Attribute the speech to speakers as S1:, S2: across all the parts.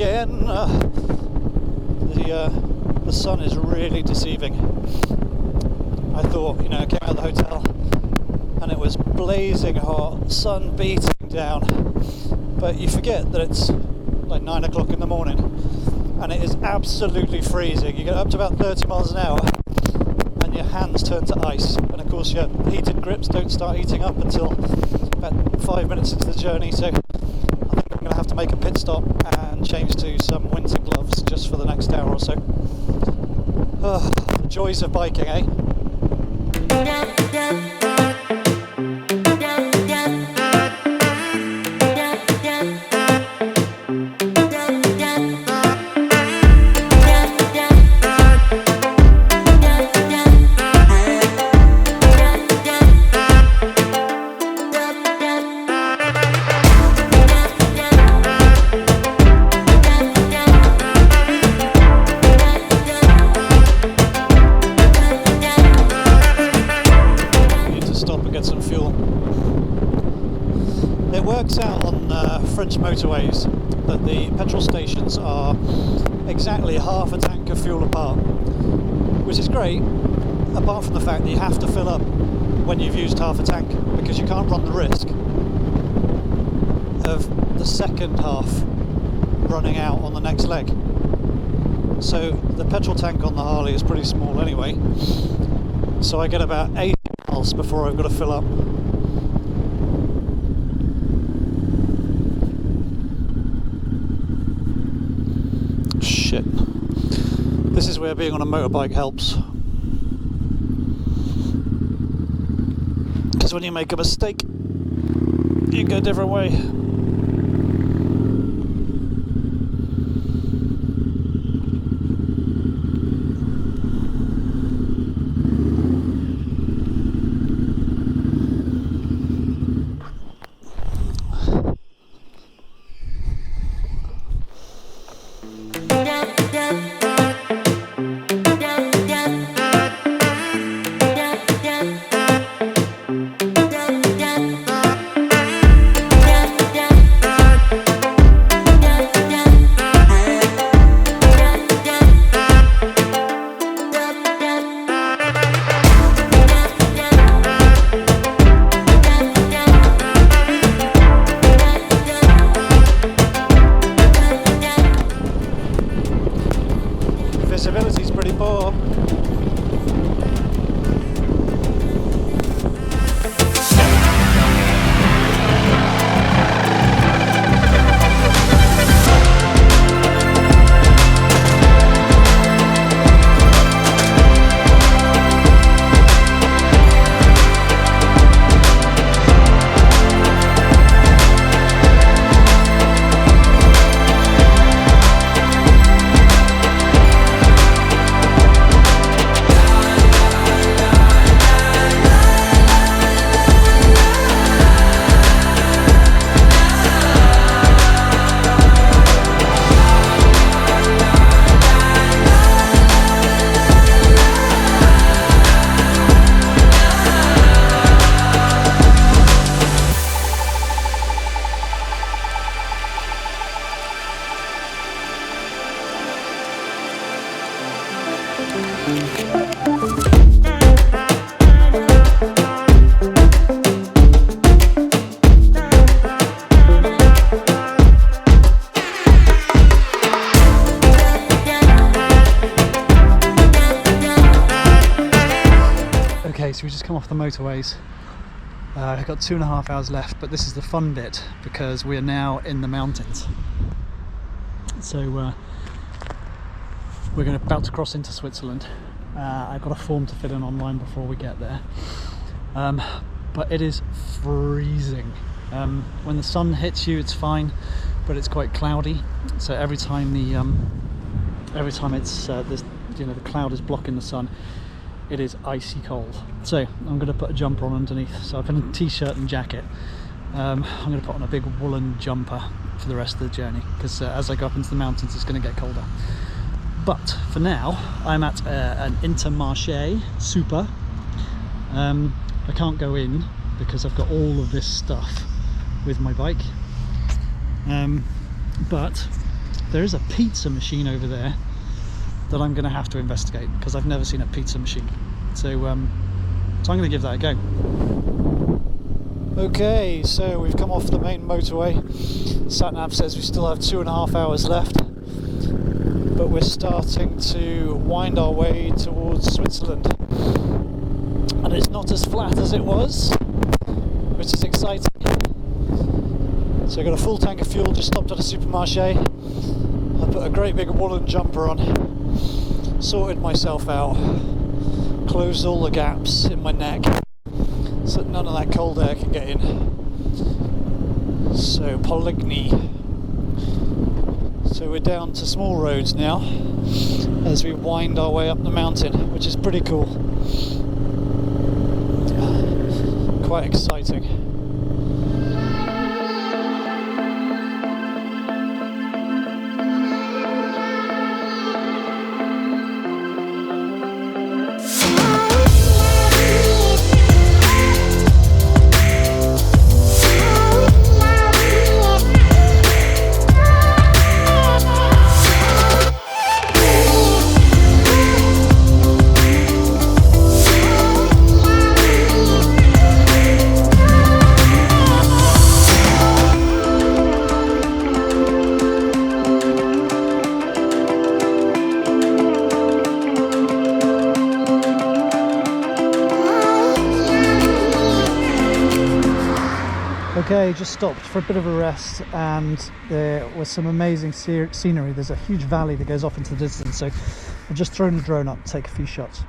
S1: again. The sun is really deceiving. I thought, you know, I came out of the hotel and it was blazing hot, sun beating down, but you forget that it's like 9 o'clock in the morning and it is absolutely freezing. You get up to about 30 miles an hour and your hands turn to ice, and of course your heated grips don't start heating up until about 5 minutes into the journey, so I think I'm going to have to make a pit stop and change to some winter gloves just for the next hour or so. The joys of biking, eh? French motorways that the petrol stations are exactly half a tank of fuel apart, which is great, apart from the fact that you have to fill up when you've used half a tank, because you can't run the risk of the second half running out on the next leg. So the petrol tank on the Harley is pretty small anyway, so I get about 80 miles before I've got to fill up. Shit. This is where being on a motorbike helps. Because when you make a mistake, you go a different way. Visibility's pretty poor. Okay, so we just come off the motorways. I've got 2.5 hours left, but this is the fun bit because we are now in the mountains. So we're about to cross into Switzerland. I've got a form to fill in online before we get there, but it is freezing. When the sun hits you, it's fine, but it's quite cloudy. So every time it's this, you know, the cloud is blocking the sun, it is icy cold. So I'm going to put a jumper on underneath. So I've been in a t-shirt and jacket. I'm going to put on a big woolen jumper for the rest of the journey, because as I go up into the mountains it's going to get colder. But for now I'm at an Intermarché Super. I can't go in because I've got all of this stuff with my bike, but there is a pizza machine over there that I'm going to have to investigate, because I've never seen a pizza machine. So I'm going to give that a go. Okay, so we've come off the main motorway. Sat-nav says we still have 2.5 hours left, but we're starting to wind our way towards Switzerland. And it's not as flat as it was, which is exciting. So I got a full tank of fuel, just stopped at a supermarché. I put a great big woolen jumper on, sorted myself out, closed all the gaps in my neck so that none of that cold air can get in. So Poligny. So we're down to small roads now as we wind our way up the mountain, which is pretty cool. Quite exciting. Okay, just stopped for a bit of a rest, and there was some amazing scenery. There's a huge valley that goes off into the distance, so I've just thrown the drone up to take a few shots.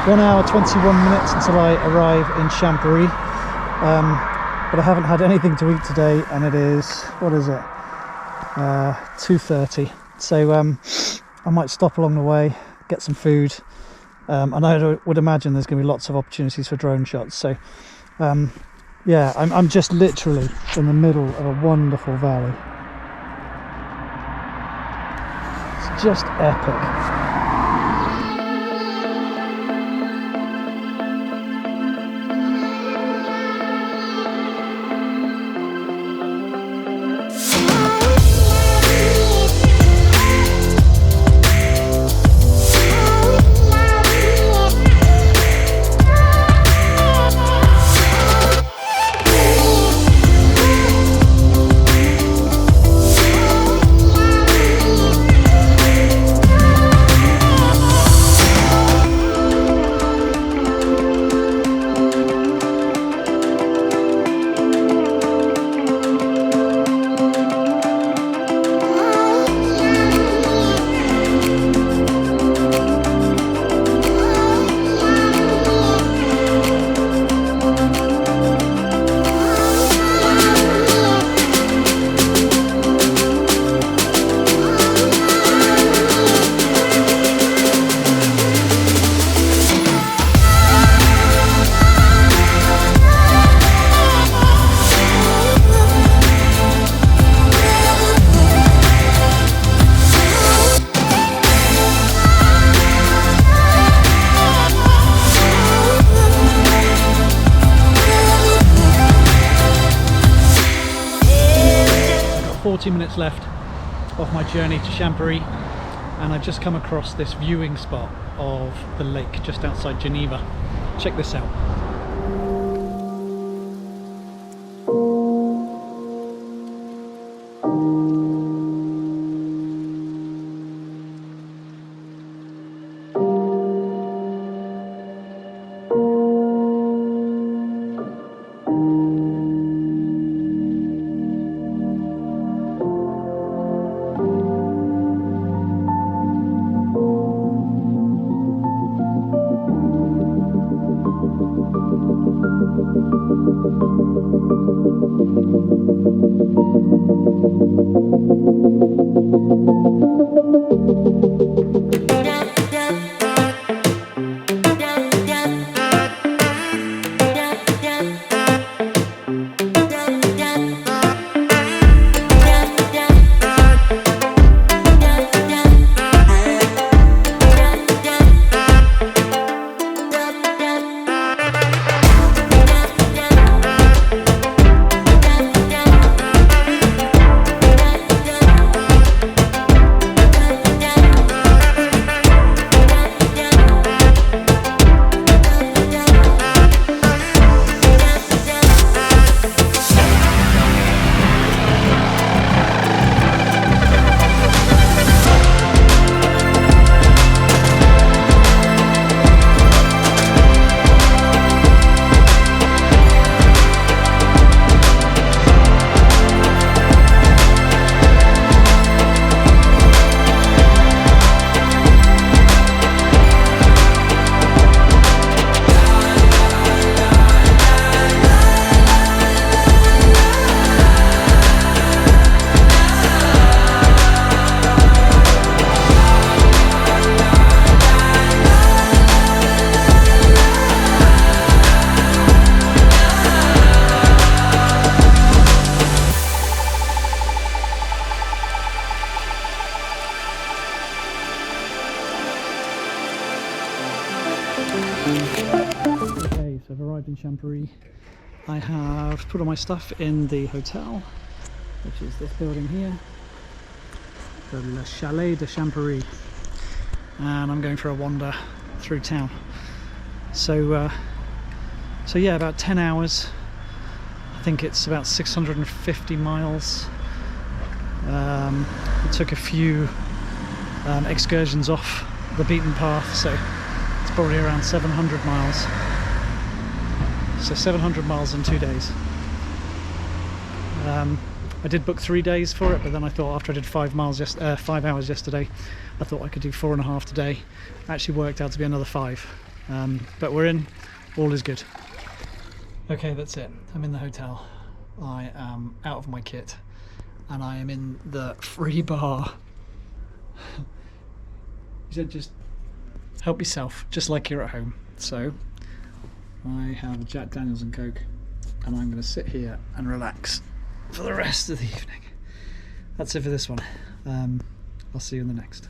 S1: 1 hour 21 minutes until I arrive in Champery, but I haven't had anything to eat today, and it is, what is it, 2:30, so I might stop along the way, get some food, and I would imagine there's going to be lots of opportunities for drone shots. So yeah, I'm just literally in the middle of a wonderful valley. It's just epic. Minutes left of my journey to Champery, and I've just come across this viewing spot of the lake just outside Geneva. Check this out. Okay, so I've arrived in Champery. I have put all my stuff in the hotel, which is this building here, the Le Chalet de Champery, and I'm going for a wander through town. So yeah, about 10 hours. I think it's about 650 miles. I took a few excursions off the beaten path, so it's probably around 700 miles. So 700 miles in 2 days. I did book 3 days for it, but then I thought after I did 5 hours yesterday, I thought I could do 4.5 today. Actually worked out to be another 5. But we're in, all is good. Okay, that's it. I'm in the hotel. I am out of my kit, and I am in the free bar. He said just help yourself, just like you're at home. So I have a Jack Daniels and Coke, and I'm going to sit here and relax for the rest of the evening. That's it for this one. I'll see you in the next.